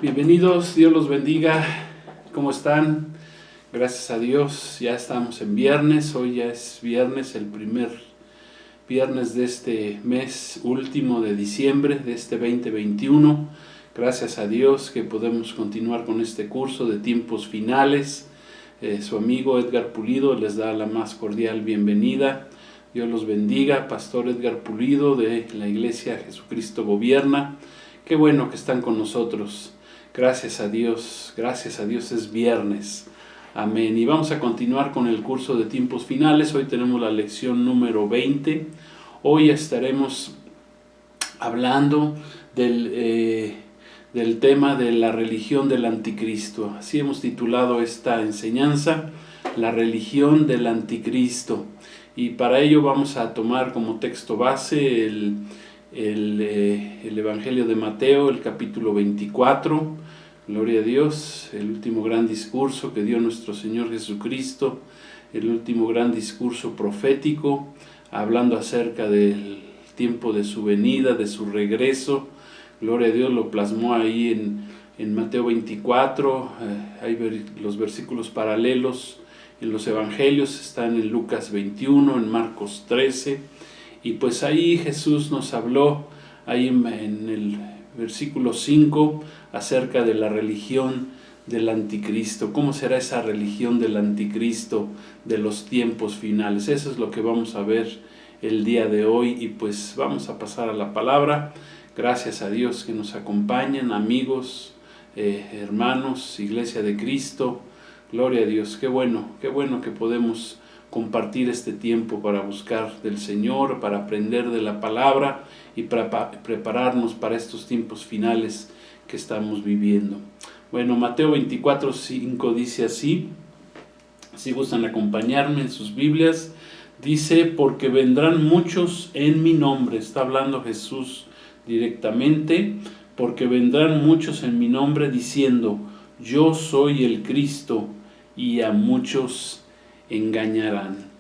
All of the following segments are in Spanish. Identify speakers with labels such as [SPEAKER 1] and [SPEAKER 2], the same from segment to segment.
[SPEAKER 1] Bienvenidos, Dios los bendiga. ¿Cómo están? Gracias a Dios, ya estamos en viernes. Hoy ya es viernes, el primer viernes de este mes último de diciembre de este 2021. Gracias a Dios que podemos continuar con este curso de tiempos finales. Su amigo Edgar Pulido les da la más cordial bienvenida. Dios los bendiga. Pastor Edgar Pulido de la Iglesia Jesucristo Gobierna. Qué bueno que están con nosotros. Gracias a Dios es viernes. Amén. Y vamos a continuar con el curso de tiempos finales. Hoy tenemos la lección número 20. Hoy estaremos hablando del tema de la religión del anticristo. Así hemos titulado esta enseñanza, la religión del anticristo. Y para ello vamos a tomar como texto base el Evangelio de Mateo, el capítulo 24, gloria a Dios, el último gran discurso que dio nuestro Señor Jesucristo, el último gran discurso profético, hablando acerca del tiempo de su venida, de su regreso. Gloria a Dios, lo plasmó ahí en Mateo 24, hay los versículos paralelos en los Evangelios, están en Lucas 21, en Marcos 13, y pues ahí Jesús nos habló, ahí en el versículo 5, acerca de la religión del anticristo. ¿Cómo será esa religión del anticristo de los tiempos finales? Eso es lo que vamos a ver el día de hoy, y pues vamos a pasar a la palabra. Gracias a Dios que nos acompañan, amigos, hermanos, Iglesia de Cristo. Gloria a Dios, qué bueno que podemos compartir este tiempo para buscar del Señor, para aprender de la palabra y para prepararnos para estos tiempos finales que estamos viviendo. Bueno, Mateo 24:5 dice así, si gustan acompañarme en sus Biblias, dice: porque vendrán muchos en mi nombre. Está hablando Jesús directamente, porque vendrán muchos en mi nombre diciendo: yo soy el Cristo, y a muchos engañarán.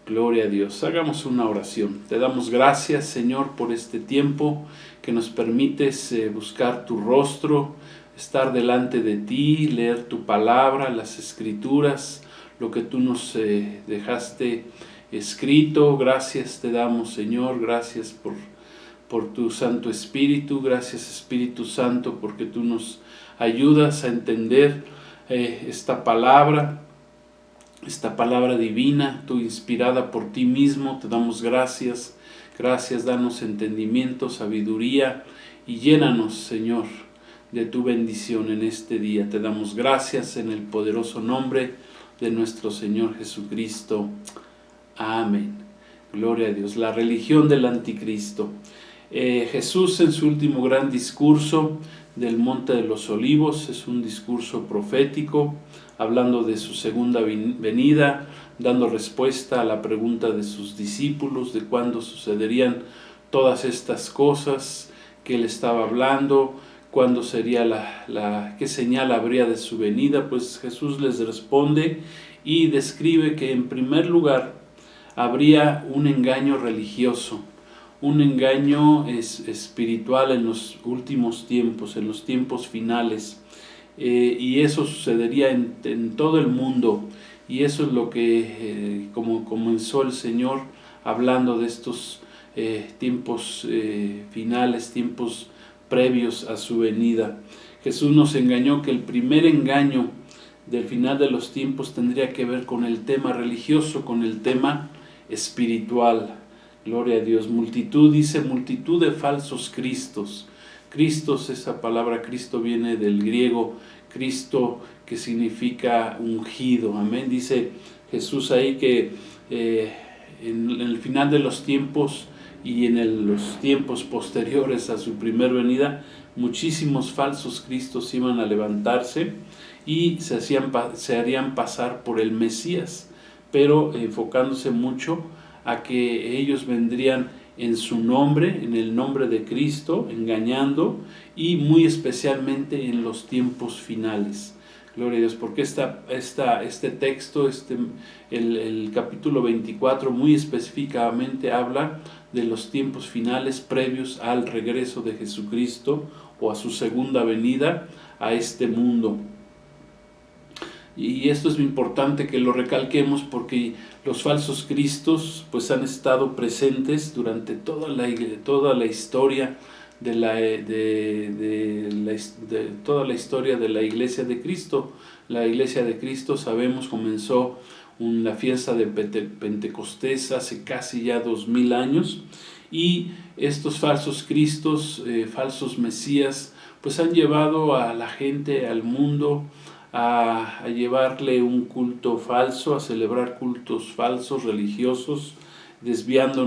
[SPEAKER 1] Gloria a Dios. Hagamos una oración. Te damos gracias, Señor, por este tiempo que nos permites buscar tu rostro, estar delante de ti, leer tu palabra, las escrituras, lo que tú nos dejaste escrito. Gracias te damos, Señor. Gracias por tu Santo Espíritu. Gracias, Espíritu Santo, porque tú nos ayudas a entender esta palabra divina, tú inspirada por ti mismo. Te damos gracias, danos entendimiento, sabiduría, y llénanos, Señor, de tu bendición en este día. Te damos gracias en el poderoso nombre de nuestro Señor Jesucristo. Amén. Gloria a Dios. La religión del anticristo. Jesús, en su último gran discurso del Monte de los Olivos, es un discurso profético, hablando de su segunda venida, dando respuesta a la pregunta de sus discípulos de cuándo sucederían todas estas cosas que él estaba hablando, cuándo sería qué señal habría de su venida. Pues Jesús les responde y describe que en primer lugar habría un engaño religioso, un engaño espiritual en los últimos tiempos, en los tiempos finales, y eso sucedería en todo el mundo, y eso es lo que como comenzó el Señor hablando de estos tiempos finales, tiempos previos a su venida. Jesús nos engañó que el primer engaño del final de los tiempos tendría que ver con el tema religioso, con el tema espiritual. Gloria a Dios. Multitud de falsos cristos. Cristos, esa palabra Cristo viene del griego Cristo, que significa ungido. Amén. Dice Jesús ahí que en el final de los tiempos y en los tiempos posteriores a su primer venida, muchísimos falsos cristos iban a levantarse y se harían pasar por el Mesías, pero enfocándose mucho a que ellos vendrían en su nombre, en el nombre de Cristo, engañando, y muy especialmente en los tiempos finales. Gloria a Dios, porque este texto, el capítulo 24, muy específicamente habla de los tiempos finales previos al regreso de Jesucristo o a su segunda venida a este mundo. Y esto es muy importante que lo recalquemos porque los falsos cristos pues han estado presentes durante toda la historia toda la historia de la Iglesia de Cristo. La Iglesia de Cristo, sabemos, comenzó la fiesta de Pentecostés hace casi ya 2000 años, y estos falsos cristos, falsos mesías, pues han llevado a la gente, al mundo, a llevarle un culto falso, a celebrar cultos falsos, religiosos, desviando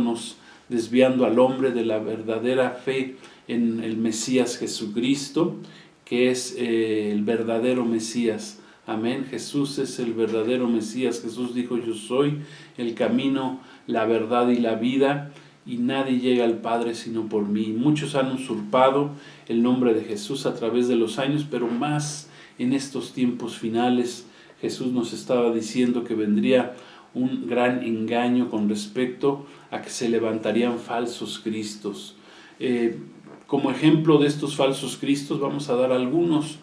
[SPEAKER 1] al hombre de la verdadera fe en el Mesías Jesucristo, que es el verdadero Mesías. Amén. Jesús es el verdadero Mesías. Jesús dijo: yo soy el camino, la verdad y la vida, y nadie llega al Padre sino por mí. Muchos han usurpado el nombre de Jesús a través de los años, pero más en estos tiempos finales. Jesús nos estaba diciendo que vendría un gran engaño con respecto a que se levantarían falsos cristos. Como ejemplo de estos falsos cristos vamos a dar algunos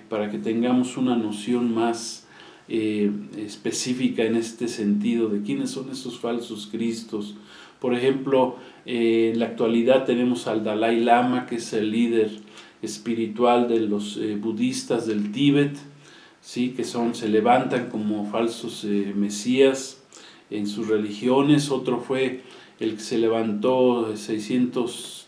[SPEAKER 1] para que tengamos una noción más específica en este sentido de quiénes son estos falsos cristos. Por ejemplo, en la actualidad tenemos al Dalai Lama, que es el líder espiritual de los budistas del Tíbet, ¿sí? Que se levantan como falsos mesías en sus religiones. Otro fue el que se levantó 600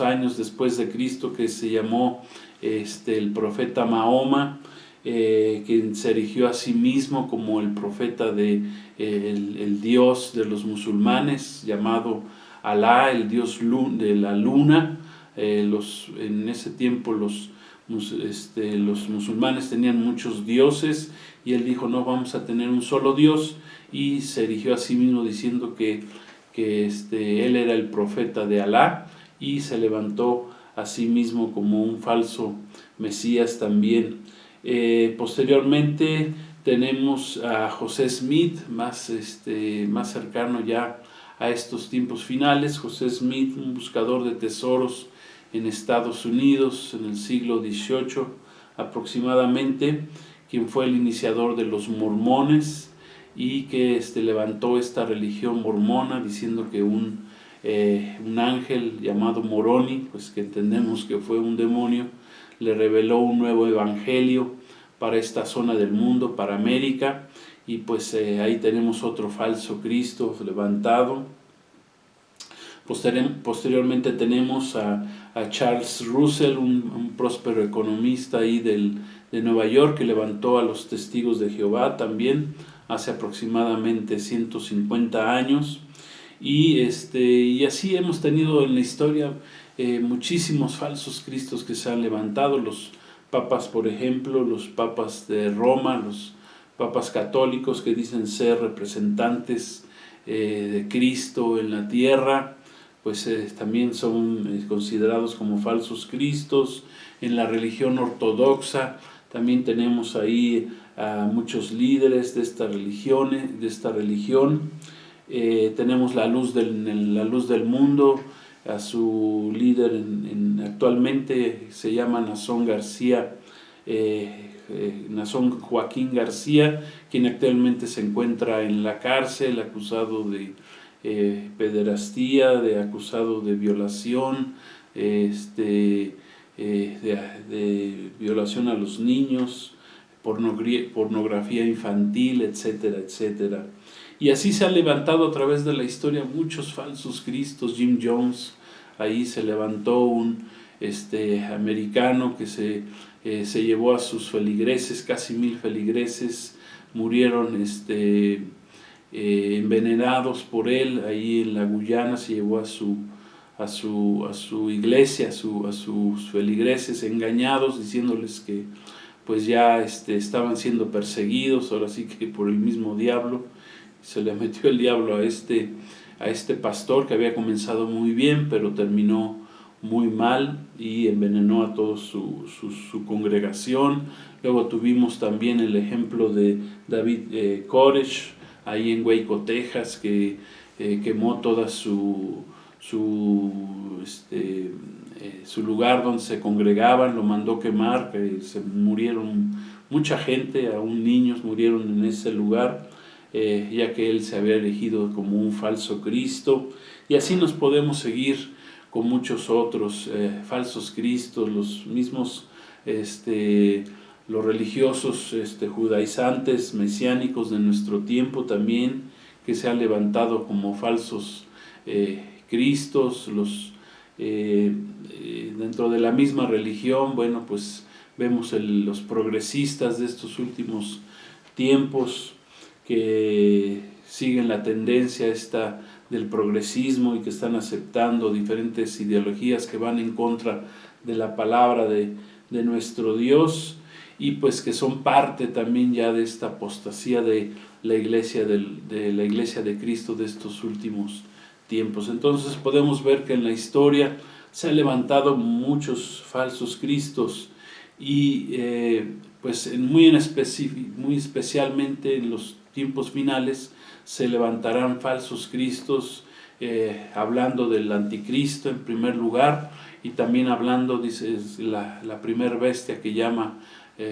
[SPEAKER 1] años después de Cristo, que se llamó el profeta Mahoma, quien se erigió a sí mismo como el profeta el dios de los musulmanes, llamado Alá, el dios de la luna. En ese tiempo los musulmanes tenían muchos dioses, y él dijo: no, vamos a tener un solo Dios, y se erigió a sí mismo diciendo que él era el profeta de Alá, y se levantó a sí mismo como un falso Mesías también. Posteriormente tenemos a José Smith, más cercano ya a estos tiempos finales. José Smith, un buscador de tesoros en Estados Unidos en el siglo XVIII aproximadamente, quien fue el iniciador de los mormones, y que levantó esta religión mormona diciendo que un ángel llamado Moroni, pues que entendemos que fue un demonio, le reveló un nuevo evangelio para esta zona del mundo, para América, y pues ahí tenemos otro falso Cristo levantado. Posteriormente tenemos a Charles Russell, un próspero economista ahí de Nueva York, que levantó a los testigos de Jehová también hace aproximadamente 150 años. Y así hemos tenido en la historia muchísimos falsos cristos que se han levantado. Los papas, por ejemplo, los papas de Roma, los papas católicos que dicen ser representantes de Cristo en la tierra, pues también son considerados como falsos cristos. En la religión ortodoxa también tenemos ahí a muchos líderes de esta religión. Tenemos la luz del mundo, a su líder actualmente se llama Nazón Joaquín García, quien actualmente se encuentra en la cárcel acusado de pederastía, acusado de violación, de violación a los niños, pornografía infantil, etcétera, etcétera. Y así se ha levantado a través de la historia muchos falsos cristos. Jim Jones, ahí se levantó un americano que se llevó a sus feligreses, casi 1000 feligreses murieron envenenados por él. Ahí en la Guyana se llevó a su iglesia, a sus feligreses engañados, diciéndoles que pues ya estaban siendo perseguidos, ahora sí que por el mismo diablo. Se le metió el diablo a este pastor, que había comenzado muy bien, pero terminó muy mal y envenenó a toda su congregación. Luego tuvimos también el ejemplo de David Koresh, ahí en Waco, Texas, que quemó toda su su lugar donde se congregaban, lo mandó quemar, que se murieron mucha gente, aún niños murieron en ese lugar, ya que él se había elegido como un falso Cristo. Y así nos podemos seguir con muchos otros falsos cristos, los mismos los religiosos judaizantes, mesiánicos de nuestro tiempo también, que se han levantado como falsos cristos, dentro de la misma religión. Bueno, pues vemos los progresistas de estos últimos tiempos que siguen la tendencia esta del progresismo y que están aceptando diferentes ideologías que van en contra de la palabra de nuestro Dios, y pues que son parte también ya de esta apostasía de la iglesia de Cristo de estos últimos tiempos. Entonces podemos ver que en la historia se han levantado muchos falsos cristos, y pues muy especialmente en los tiempos finales se levantarán falsos cristos, hablando del anticristo en primer lugar, y también hablando, dice, la primer bestia que llama,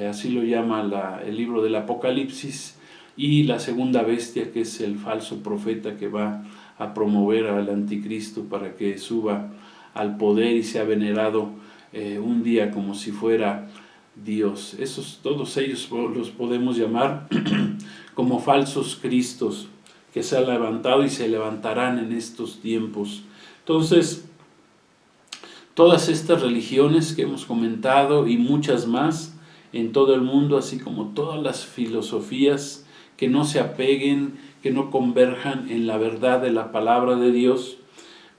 [SPEAKER 1] así lo llama el libro del Apocalipsis, y la segunda bestia, que es el falso profeta que va a promover al anticristo para que suba al poder y sea venerado un día como si fuera Dios. Todos ellos los podemos llamar como falsos cristos, que se han levantado y se levantarán en estos tiempos. Entonces, todas estas religiones que hemos comentado y muchas más en todo el mundo, así como todas las filosofías que no se apeguen, que no converjan en la verdad de la palabra de Dios,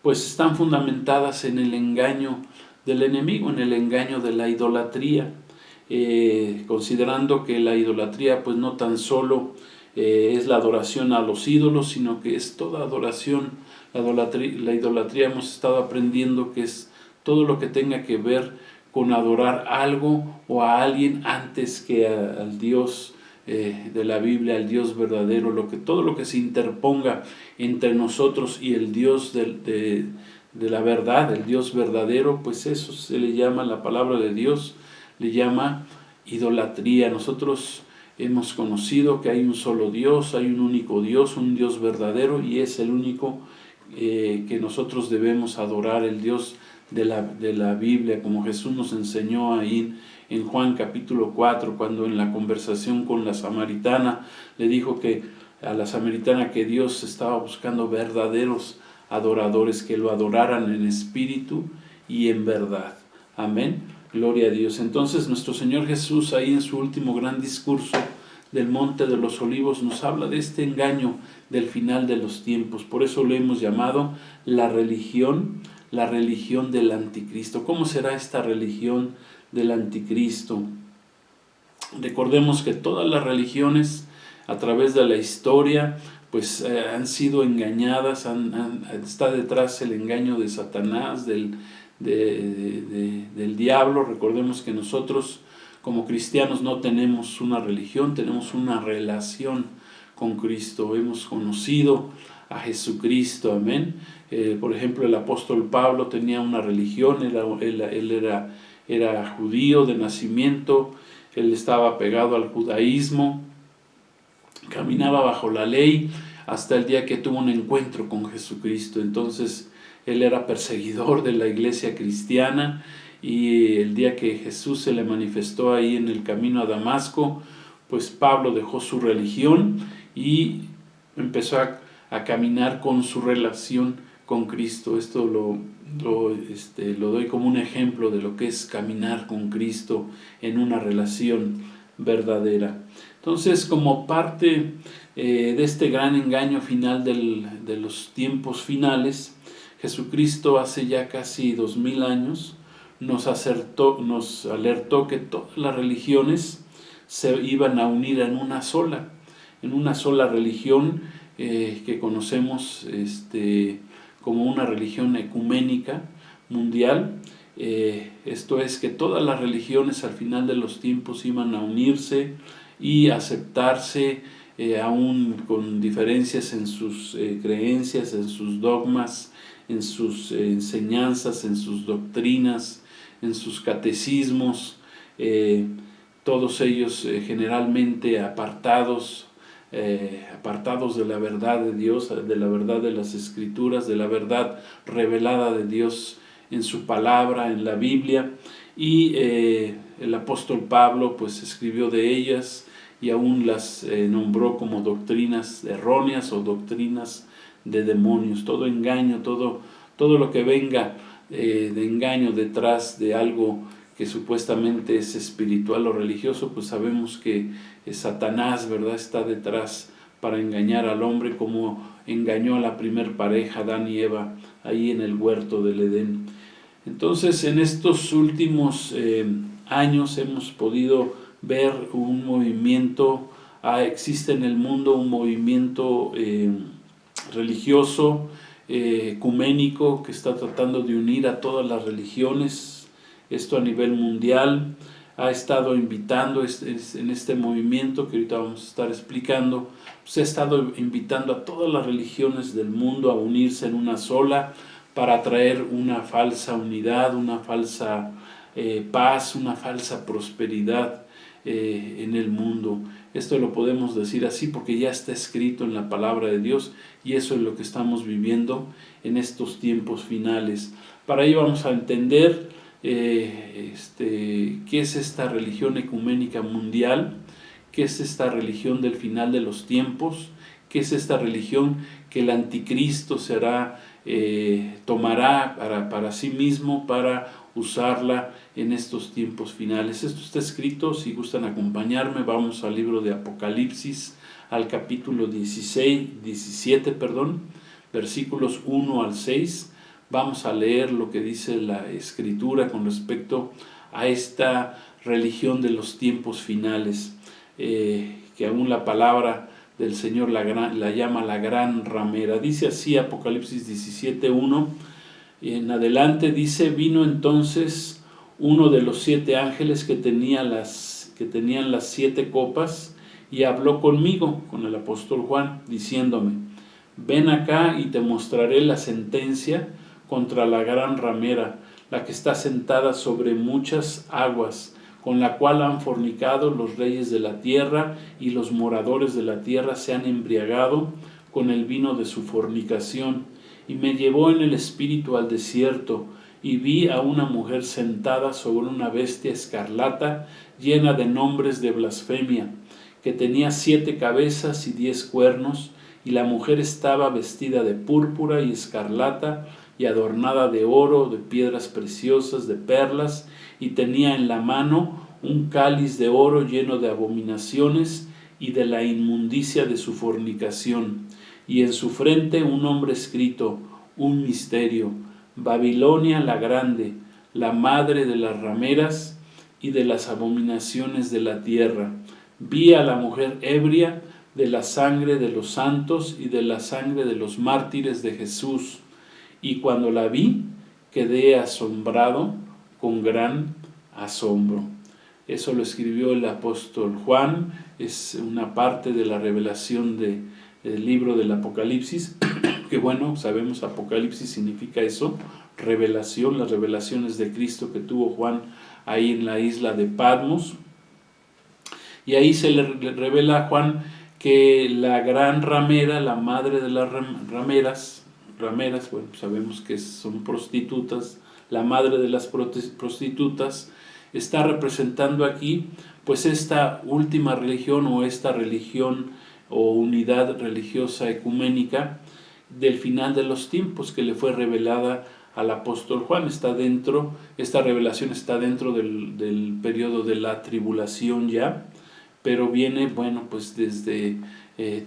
[SPEAKER 1] pues están fundamentadas en el engaño del enemigo, en el engaño de la idolatría, considerando que la idolatría pues no tan solo es la adoración a los ídolos, sino que es toda adoración. La idolatría hemos estado aprendiendo que es todo lo que tenga que ver con adorar algo o a alguien antes que al Dios de la Biblia, al Dios verdadero, todo lo que se interponga entre nosotros y el Dios de la verdad, el Dios verdadero, pues eso se le llama, la palabra de Dios le llama idolatría. Nosotros hemos conocido que hay un solo Dios, hay un único Dios, un Dios verdadero, y es el único que nosotros debemos adorar, el Dios de la Biblia, como Jesús nos enseñó ahí en Juan capítulo 4, cuando en la conversación con la samaritana le dijo a la samaritana que Dios estaba buscando verdaderos adoradores, que lo adoraran en espíritu y en verdad. Amén. Gloria a Dios. Entonces nuestro Señor Jesús, ahí en su último gran discurso del Monte de los Olivos, nos habla de este engaño del final de los tiempos. Por eso lo hemos llamado la religión del anticristo. ¿Cómo será esta religión del anticristo? Recordemos que todas las religiones a través de la historia pues han sido engañadas, está detrás el engaño de Satanás, del diablo. Recordemos que nosotros como cristianos no tenemos una religión, tenemos una relación con Cristo. Hemos conocido a Jesucristo, amén. Por ejemplo, el apóstol Pablo tenía una religión, él era judío de nacimiento, él estaba pegado al judaísmo, caminaba bajo la ley hasta el día que tuvo un encuentro con Jesucristo. Entonces él era perseguidor de la iglesia cristiana, y el día que Jesús se le manifestó ahí en el camino a Damasco, pues Pablo dejó su religión y empezó a caminar con su relación con Cristo. Esto lo doy como un ejemplo de lo que es caminar con Cristo en una relación verdadera. Entonces, como parte de este gran engaño final de los tiempos finales, Jesucristo hace ya casi 2000 años nos alertó que todas las religiones se iban a unir en una sola religión que conocemos como una religión ecuménica mundial. Esto es que todas las religiones al final de los tiempos iban a unirse y aceptarse, aún con diferencias en sus creencias, en sus dogmas, en sus enseñanzas, en sus doctrinas, en sus catecismos, todos ellos generalmente apartados de la verdad de Dios, de la verdad de las Escrituras, de la verdad revelada de Dios en su palabra, en la Biblia. Y el apóstol Pablo pues escribió de ellas y aún las nombró como doctrinas erróneas o doctrinas de demonios. Todo engaño, todo lo que venga de engaño detrás de algo que supuestamente es espiritual o religioso, pues sabemos que Satanás, ¿verdad?, está detrás para engañar al hombre, como engañó a la primer pareja, Adán y Eva, ahí en el huerto del Edén. Entonces, en estos últimos años hemos podido ver un movimiento, existe en el mundo un movimiento religioso, ecuménico, que está tratando de unir a todas las religiones, esto a nivel mundial. Ha estado invitando en este movimiento que ahorita vamos a estar explicando, se ha estado invitando a todas las religiones del mundo a unirse en una sola, para traer una falsa unidad, una falsa paz, una falsa prosperidad en el mundo. Esto lo podemos decir así porque ya está escrito en la palabra de Dios, y eso es lo que estamos viviendo en estos tiempos finales. Para ello vamos a entender qué es esta religión ecuménica mundial, qué es esta religión del final de los tiempos, qué es esta religión que el anticristo tomará para sí mismo, para usarla en estos tiempos finales. Esto está escrito, si gustan acompañarme, vamos al libro de Apocalipsis, al capítulo 17, versículos 1 al 6. Vamos a leer lo que dice la Escritura con respecto a esta religión de los tiempos finales, que aún la palabra del Señor la llama la gran ramera. Dice así Apocalipsis 17:1 y en adelante, dice: vino entonces uno de los 7 ángeles que tenían las 7 copas, y habló conmigo, con el apóstol Juan, diciéndome: ven acá y te mostraré la sentencia contra la gran ramera, la que está sentada sobre muchas aguas, con la cual han fornicado los reyes de la tierra, y los moradores de la tierra se han embriagado con el vino de su fornicación. Y me llevó en el espíritu al desierto, y vi a una mujer sentada sobre una bestia escarlata, llena de nombres de blasfemia, que tenía 7 cabezas y 10 cuernos, y la mujer estaba vestida de púrpura y escarlata, y adornada de oro, de piedras preciosas, de perlas, y tenía en la mano un cáliz de oro lleno de abominaciones y de la inmundicia de su fornicación, y en su frente un nombre escrito, un misterio: Babilonia la grande, la madre de las rameras y de las abominaciones de la tierra. Vi a la mujer ebria de la sangre de los santos y de la sangre de los mártires de Jesús, y cuando la vi quedé asombrado con gran asombro. Eso lo escribió el apóstol Juan, es una parte de la revelación del libro del Apocalipsis, que bueno, sabemos Apocalipsis significa eso, revelación, las revelaciones de Cristo que tuvo Juan ahí en la isla de Patmos. Y ahí se le revela a Juan que la gran ramera, la madre de las rameras, bueno, sabemos que son prostitutas, la madre de las prostitutas, está representando aquí pues esta última religión, o esta religión o unidad religiosa ecuménica del final de los tiempos, que le fue revelada al apóstol Juan. Esta revelación está dentro del periodo de la tribulación ya, pero viene, bueno, pues desde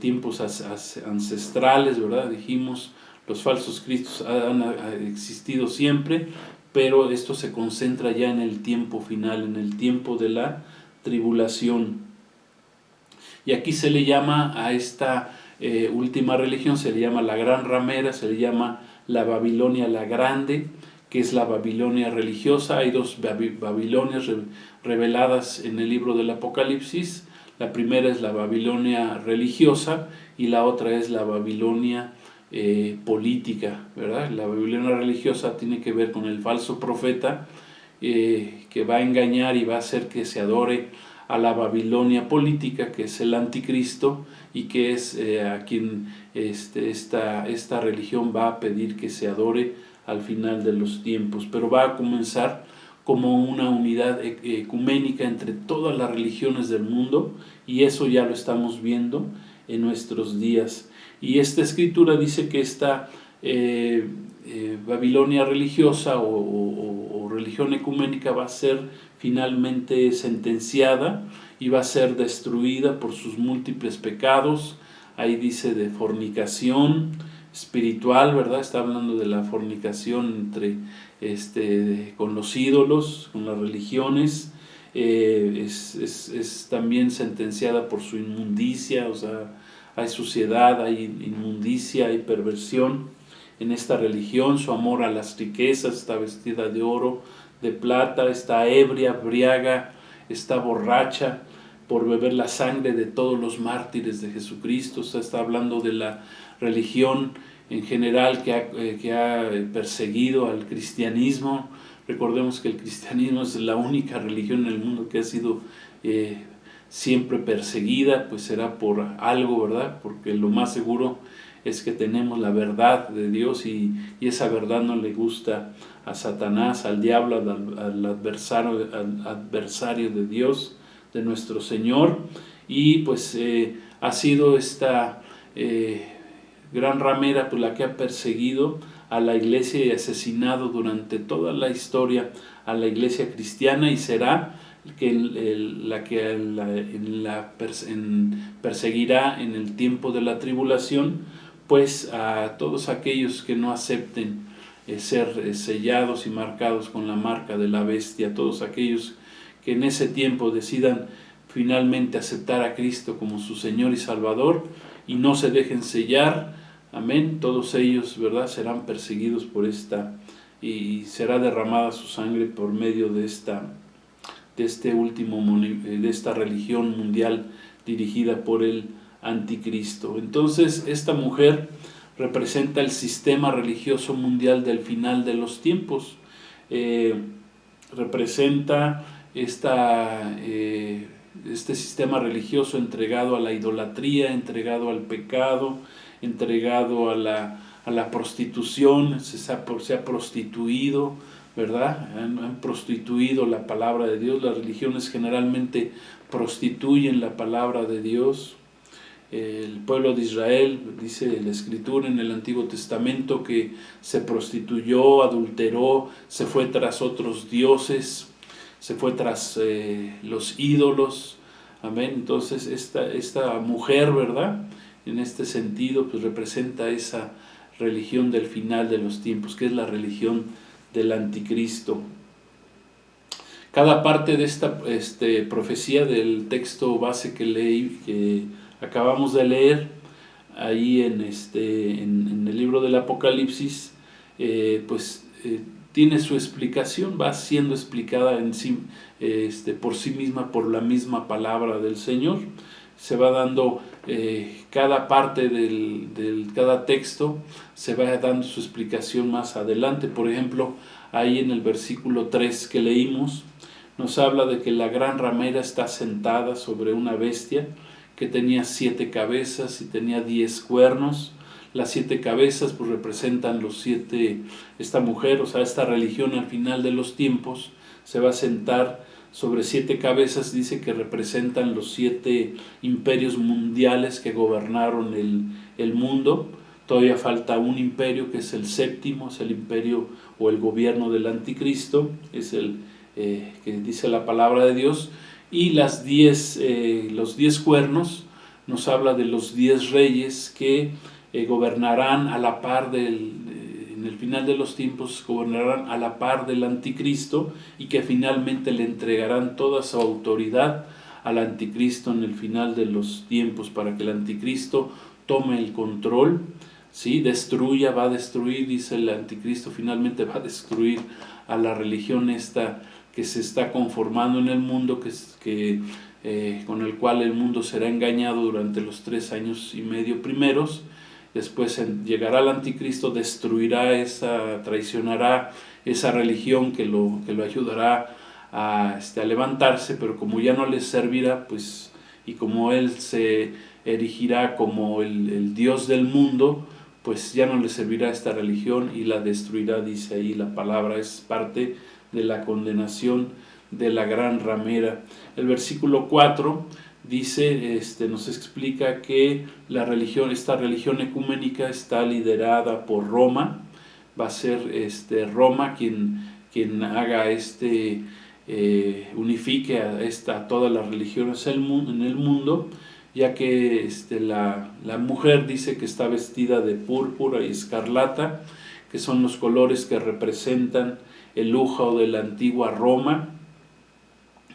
[SPEAKER 1] tiempos ancestrales, ¿verdad? Dijimos, los falsos cristos han existido siempre, pero esto se concentra ya en el tiempo final, en el tiempo de la tribulación. Y aquí se le llama a esta última religión, se le llama la gran ramera, se le llama la Babilonia la grande, que es la Babilonia religiosa. Hay 2 Babilonias reveladas en el libro del Apocalipsis. La primera es la Babilonia religiosa y la otra es la Babilonia política, ¿verdad? La Babilonia religiosa tiene que ver con el falso profeta que va a engañar y va a hacer que se adore a la Babilonia política, que es el anticristo, y que es a quien esta religión va a pedir que se adore al final de los tiempos. Pero va a comenzar como una unidad ecuménica entre todas las religiones del mundo, y eso ya lo estamos viendo en nuestros días. Y esta escritura dice que esta Babilonia religiosa o religión ecuménica va a ser finalmente sentenciada y va a ser destruida por sus múltiples pecados. Ahí dice de fornicación espiritual, ¿verdad? Está hablando de la fornicación entre con los ídolos, con las religiones. Es también sentenciada por su inmundicia, o sea, hay suciedad, hay inmundicia, hay perversión en esta religión. Su amor a las riquezas, está vestida de oro, de plata, está ebria, briaga, está borracha por beber la sangre de todos los mártires de Jesucristo. O sea, está hablando de la religión en general que ha perseguido al cristianismo. Recordemos que el cristianismo es la única religión en el mundo que ha sido siempre perseguida, pues será por algo, ¿verdad? Porque lo más seguro es que tenemos la verdad de Dios y esa verdad no le gusta a Satanás, al diablo, al adversario de Dios, de nuestro Señor. Y pues ha sido esta gran ramera pues, la que ha perseguido a la iglesia y asesinado durante toda la historia a la iglesia cristiana, y será la que perseguirá en el tiempo de la tribulación pues a todos aquellos que no acepten ser sellados y marcados con la marca de la bestia, todos aquellos que en ese tiempo decidan finalmente aceptar a Cristo como su Señor y Salvador y no se dejen sellar. Amén. Todos ellos, ¿verdad?, serán perseguidos por esta y será derramada su sangre por medio de esta religión mundial dirigida por el anticristo. Entonces, esta mujer representa el sistema religioso mundial del final de los tiempos. Representa este sistema religioso entregado a la idolatría, entregado al pecado, entregado a la prostitución, se ha prostituido, ¿verdad? Han prostituido la palabra de Dios. Las religiones generalmente prostituyen la palabra de Dios. El pueblo de Israel, dice la Escritura en el Antiguo Testamento, que se prostituyó, adulteró, se fue tras otros dioses, se fue tras los ídolos. Amén. Entonces esta mujer, ¿verdad?, en este sentido, pues representa esa religión del final de los tiempos, que es la religión del anticristo. Cada parte de esta profecía del texto base que acabamos de leer ahí en el libro del Apocalipsis, tiene su explicación, va siendo explicada en sí, por sí misma, por la misma palabra del Señor. Se va dando cada parte cada texto, se va dando su explicación más adelante. Por ejemplo, ahí en el versículo 3 que leímos, nos habla de que la gran ramera está sentada sobre una bestia que tenía 7 cabezas y tenía 10 cuernos. Las 7 cabezas pues representan esta mujer, o sea, esta religión al final de los tiempos se va a sentar sobre 7 cabezas. Dice que representan los 7 imperios mundiales que gobernaron el mundo. Todavía falta un imperio que es el séptimo, es el imperio o el gobierno del anticristo, es el que dice la palabra de Dios. Y los 10 cuernos nos habla de los 10 reyes que gobernarán a la par en el final de los tiempos, gobernarán a la par del anticristo, y que finalmente le entregarán toda su autoridad al anticristo en el final de los tiempos, para que el anticristo tome el control, ¿sí? Va a destruir, dice el anticristo, finalmente va a destruir a la religión esta que se está conformando en el mundo, con el cual el mundo será engañado durante los 3 años y medio primeros, después llegará el anticristo, destruirá traicionará esa religión que lo ayudará a levantarse, pero como ya no les servirá, pues, y como él se erigirá como el Dios del mundo, pues ya no le servirá esta religión y la destruirá, dice ahí la palabra. Es parte de la condenación de la gran ramera. El versículo 4 dice, nos explica que esta religión ecuménica está liderada por Roma. Va a ser Roma quien haga unifique a todas las religiones en el mundo, ya que la mujer dice que está vestida de púrpura y escarlata, que son los colores que representan el lujo de la antigua Roma.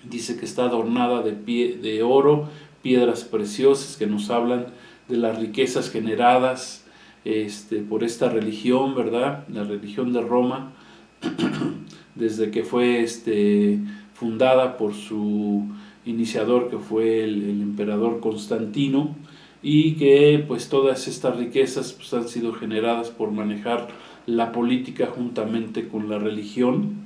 [SPEAKER 1] Dice que está adornada de oro, piedras preciosas que nos hablan de las riquezas generadas por esta religión, ¿verdad? La religión de Roma, desde que fue fundada por su iniciador, que fue el emperador Constantino, y que pues todas estas riquezas pues han sido generadas por manejar la política juntamente con la religión,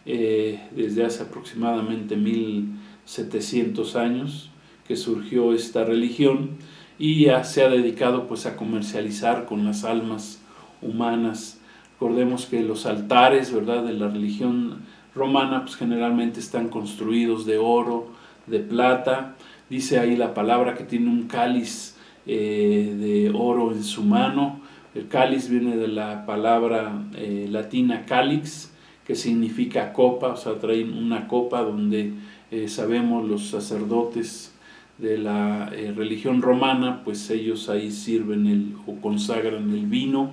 [SPEAKER 1] desde hace aproximadamente 1700 años que surgió esta religión, y ya se ha dedicado pues a comercializar con las almas humanas. Recordemos que los altares, ¿verdad?, de la religión romana pues generalmente están construidos de oro, de plata. Dice ahí la palabra que tiene un cáliz de oro en su mano. El cáliz viene de la palabra latina calix, que significa copa, o sea, traen una copa donde sabemos los sacerdotes de la religión romana, pues ellos ahí sirven o consagran el vino,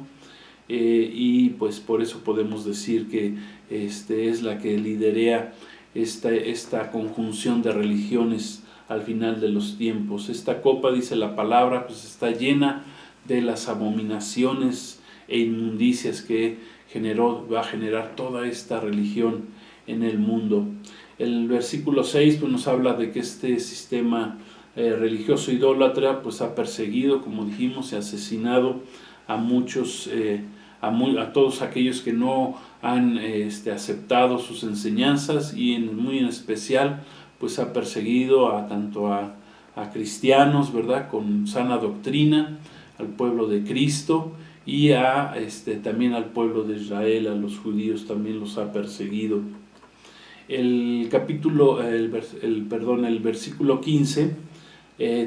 [SPEAKER 1] y pues por eso podemos decir que es la que liderea esta conjunción de religiones al final de los tiempos. Esta copa, dice la palabra, pues está llena de las abominaciones e inmundicias que va a generar toda esta religión en el mundo. El versículo 6 pues nos habla de que este sistema religioso idólatra pues ha perseguido, como dijimos, y asesinado a muchos, a todos aquellos que no han aceptado sus enseñanzas, y muy en especial pues ha perseguido tanto a cristianos, ¿verdad?, con sana doctrina, al pueblo de Cristo, y también al pueblo de Israel, a los judíos también los ha perseguido. El versículo 15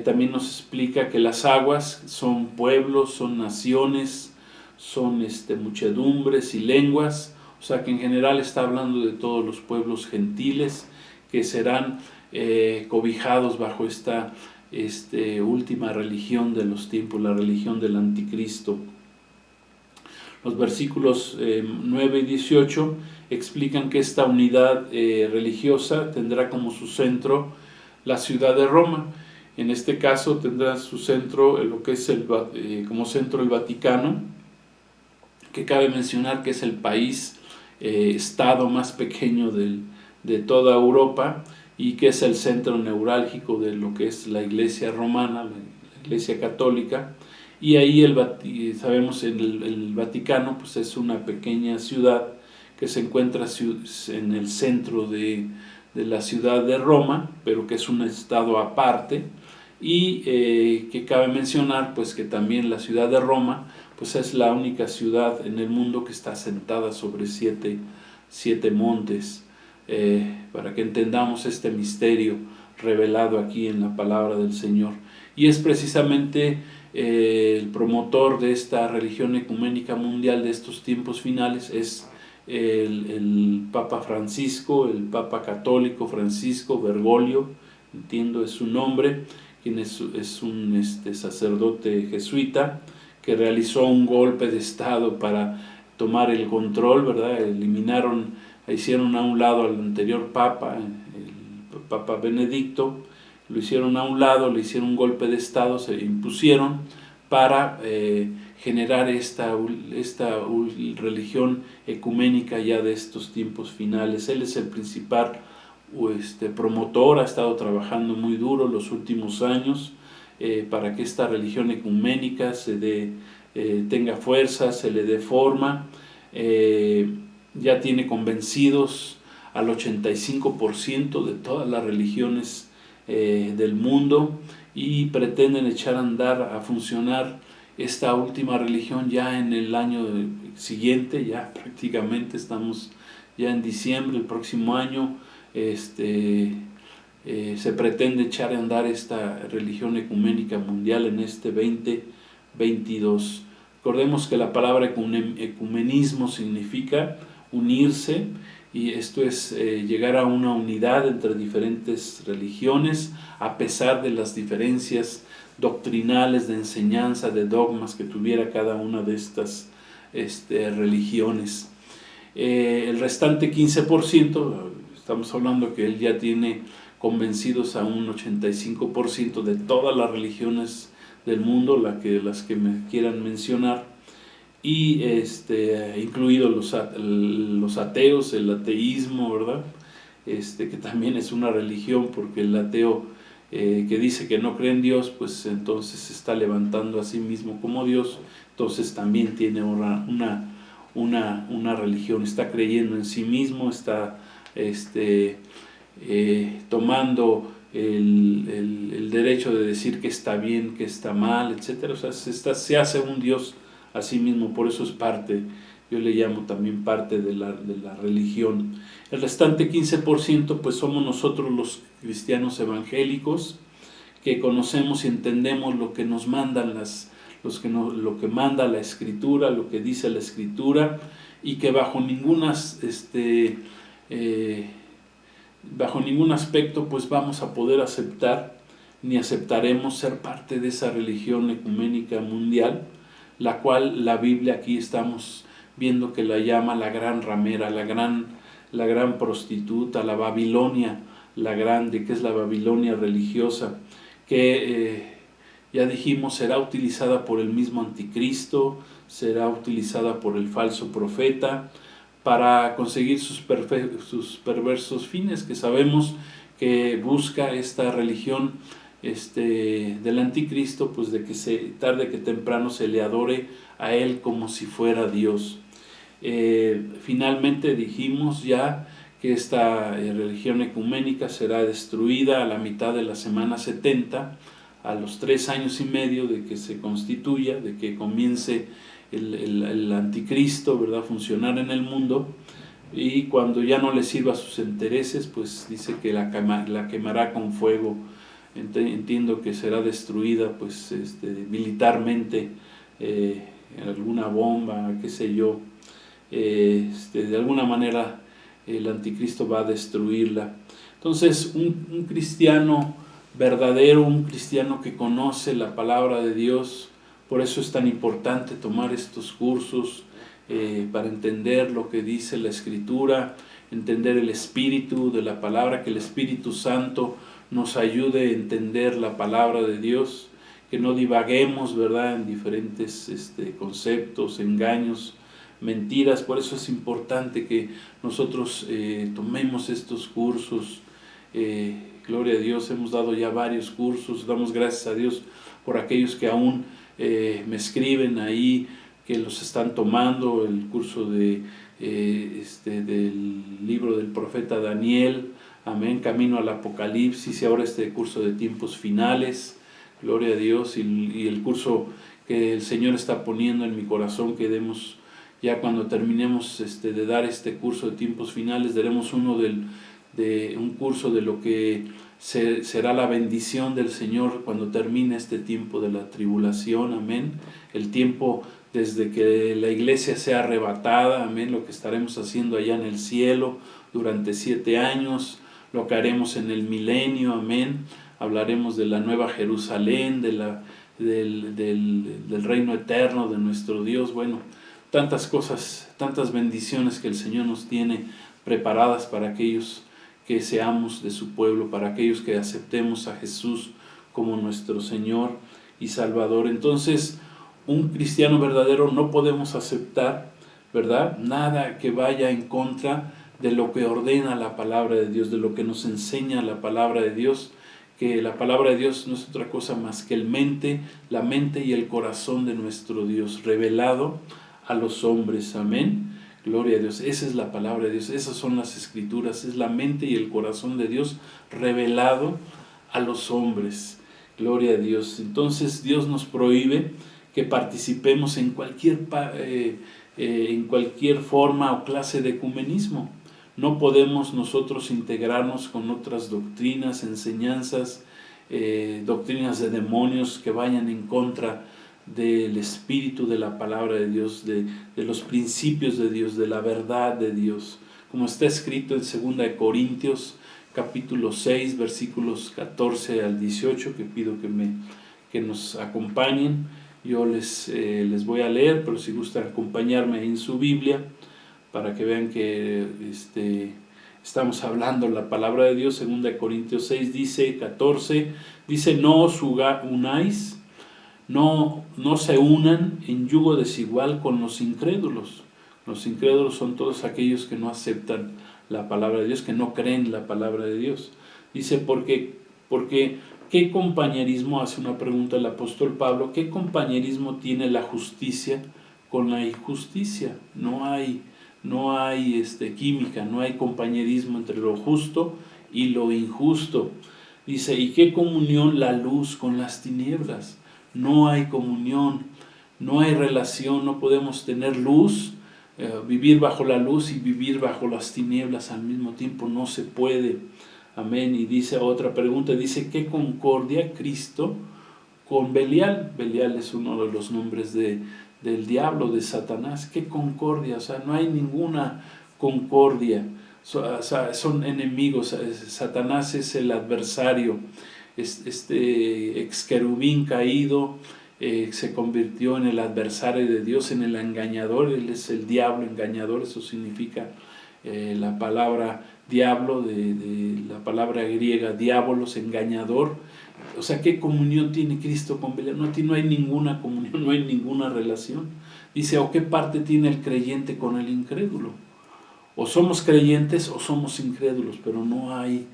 [SPEAKER 1] también nos explica que las aguas son pueblos, son naciones, son muchedumbres y lenguas, o sea que en general está hablando de todos los pueblos gentiles que serán cobijados bajo esta última religión de los tiempos, la religión del anticristo. Los versículos 9 y 18 explican que esta unidad religiosa tendrá como su centro la ciudad de Roma. En este caso tendrá su centro lo que es como centro el Vaticano, que cabe mencionar que es el país estado más pequeño de toda Europa, y que es el centro neurálgico de lo que es la Iglesia romana, la Iglesia católica. Y ahí sabemos el Vaticano pues es una pequeña ciudad que se encuentra en el centro de la ciudad de Roma, pero que es un estado aparte, y que cabe mencionar pues que también la ciudad de Roma pues es la única ciudad en el mundo que está asentada sobre siete montes, para que entendamos este misterio revelado aquí en la palabra del Señor. Y es precisamente el promotor de esta religión ecuménica mundial de estos tiempos finales, es el Papa Francisco, el Papa católico Francisco Bergoglio, entiendo es su nombre, quien es un sacerdote jesuita que realizó un golpe de estado para tomar el control, ¿verdad? Hicieron a un lado al anterior Papa, el Papa Benedicto, lo hicieron a un lado, le hicieron un golpe de estado, se impusieron para generar esta religión ecuménica ya de estos tiempos finales. Él es el principal promotor, ha estado trabajando muy duro los últimos años para que esta religión ecuménica se dé tenga fuerza, se le dé forma. Ya tiene convencidos al 85% de todas las religiones del mundo, y pretenden echar a andar, a funcionar esta última religión ya en el año siguiente. Ya prácticamente estamos ya en diciembre, el próximo año. Se pretende echar a andar esta religión ecuménica mundial en este 2022. Recordemos que la palabra ecumenismo significa unirse, y esto es llegar a una unidad entre diferentes religiones, a pesar de las diferencias doctrinales, de enseñanza, de dogmas que tuviera cada una de estas religiones. El restante 15%, estamos hablando que él ya tiene convencidos a un 85% de todas las religiones del mundo, las que me quieran mencionar, y incluidos los ateos, el ateísmo, ¿verdad? Que también es una religión, porque el ateo que dice que no cree en Dios, pues entonces se está levantando a sí mismo como Dios, entonces también tiene una religión, está creyendo en sí mismo, está tomando el derecho de decir que está bien, que está mal, etc. O sea, se hace un Dios a sí mismo, por eso es parte, yo le llamo también parte de la religión. El restante 15% pues somos nosotros los cristianos evangélicos, que conocemos y entendemos lo que nos mandan lo que manda la Escritura, lo que dice la Escritura, y que bajo ningún aspecto pues vamos a poder aceptar ni aceptaremos ser parte de esa religión ecuménica mundial, la cual la Biblia aquí estamos viendo que la llama la gran ramera, la gran prostituta, la Babilonia, la grande, que es la Babilonia religiosa, que ya dijimos será utilizada por el mismo anticristo, será utilizada por el falso profeta para conseguir sus perversos fines, que sabemos que busca esta religión del anticristo, pues de que tarde que temprano se le adore a él como si fuera Dios. Finalmente dijimos ya que esta religión ecuménica será destruida a la mitad de la semana 70, a los 3 años y medio de que se constituya, de que comience el anticristo, ¿verdad?, funcionar en el mundo. Y cuando ya no le sirva a sus intereses, pues dice que la quemará con fuego. Entiendo que será destruida pues militarmente, alguna bomba, qué sé yo, de alguna manera el anticristo va a destruirla. Entonces un cristiano verdadero, un cristiano que conoce la palabra de Dios, por eso es tan importante tomar estos cursos, para entender lo que dice la Escritura, entender el espíritu de la palabra, que el Espíritu Santo nos ayude a entender la palabra de Dios, que no divaguemos, ¿verdad?, en diferentes conceptos, engaños, mentiras. Por eso es importante que nosotros tomemos estos cursos. Gloria a Dios, hemos dado ya varios cursos, damos gracias a Dios por aquellos que aún me escriben ahí, que los están tomando, el curso del libro del profeta Daniel, amén, camino al Apocalipsis, y ahora este curso de tiempos finales, gloria a Dios, y el curso que el Señor está poniendo en mi corazón, que demos, ya cuando terminemos de dar este curso de tiempos finales, daremos un curso de lo que será la bendición del Señor cuando termine este tiempo de la tribulación, amén, el tiempo desde que la iglesia sea arrebatada, amén, lo que estaremos haciendo allá en el cielo durante 7 años, lo que haremos en el milenio, amén, hablaremos de la nueva Jerusalén, del reino eterno de nuestro Dios, bueno, tantas cosas, tantas bendiciones que el Señor nos tiene preparadas para aquellos que seamos de su pueblo, para aquellos que aceptemos a Jesús como nuestro Señor y Salvador. Entonces, un cristiano verdadero no podemos aceptar, ¿verdad?, nada que vaya en contra de lo que ordena la palabra de Dios, de lo que nos enseña la palabra de Dios, que la palabra de Dios no es otra cosa más que la mente y el corazón de nuestro Dios, revelado a los hombres. Amén. Gloria a Dios. Esa es la palabra de Dios, esas son las escrituras, es la mente y el corazón de Dios revelado a los hombres. Gloria a Dios. Entonces Dios nos prohíbe que participemos en cualquier forma o clase de ecumenismo. No podemos nosotros integrarnos con otras doctrinas, enseñanzas, doctrinas de demonios que vayan en contra del espíritu de la palabra de Dios, de los principios de Dios, de la verdad de Dios. Como está escrito en 2 Corintios capítulo 6, versículos 14 al 18, que pido que nos acompañen. Yo les voy a leer, pero si gustan acompañarme en su Biblia, para que vean que estamos hablando la palabra de Dios. 2 Corintios 6 dice, 14, dice: no os unáis, no se unan en yugo desigual con los incrédulos. Los incrédulos son todos aquellos que no aceptan la palabra de Dios, que no creen la palabra de Dios. Dice, porque ¿qué compañerismo? Hace una pregunta el apóstol Pablo: ¿qué compañerismo tiene la justicia con la injusticia? No hay química, no hay compañerismo entre lo justo y lo injusto. Dice, ¿y qué comunión la luz con las tinieblas? No hay comunión, no hay relación, no podemos tener luz, vivir bajo la luz y vivir bajo las tinieblas al mismo tiempo, no se puede. Amén. Y dice otra pregunta, dice, ¿qué concordia Cristo con Belial? Belial es uno de los nombres del diablo, de Satanás. ¿Qué concordia? O sea, no hay ninguna concordia. O sea, son enemigos. Satanás es el adversario. Este ex querubín caído se convirtió en el adversario de Dios, en el engañador. Él es el diablo engañador. Eso significa la palabra diablo, de la palabra griega diabolos, engañador. O sea, ¿qué comunión tiene Cristo con Belial? No hay ninguna comunión, no hay ninguna relación. Dice, ¿o qué parte tiene el creyente con el incrédulo? O somos creyentes o somos incrédulos, pero no hay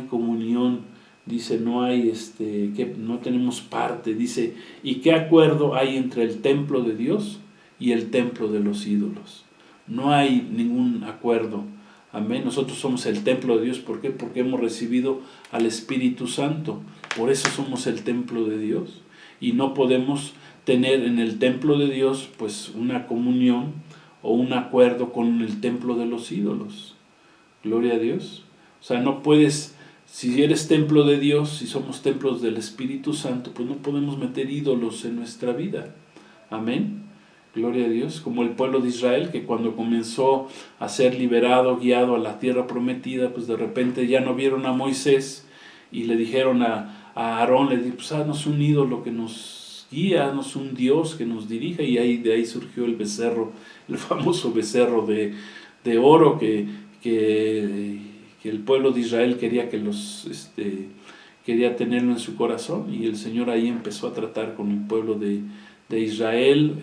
[SPEAKER 1] comunión. Dice, no tenemos parte. Dice, ¿y qué acuerdo hay entre el templo de Dios y el templo de los ídolos? No hay ningún acuerdo. Amén. Nosotros somos el templo de Dios. ¿Por qué? Porque hemos recibido al Espíritu Santo. Por eso somos el templo de Dios. Y no podemos tener en el templo de Dios pues una comunión o un acuerdo con el templo de los ídolos. Gloria a Dios. O sea, no puedes, si eres templo de Dios, si somos templos del Espíritu Santo, pues no podemos meter ídolos en nuestra vida. Amén. Gloria a Dios, como el pueblo de Israel, que cuando comenzó a ser liberado, guiado a la tierra prometida, pues de repente ya no vieron a Moisés y le dijeron a Aarón, le dijo, pues haznos un ídolo que nos guía, haznos un Dios que nos dirija, y de ahí surgió el becerro, el famoso becerro de oro que el pueblo de Israel quería quería tenerlo en su corazón, y el Señor ahí empezó a tratar con el pueblo de Israel.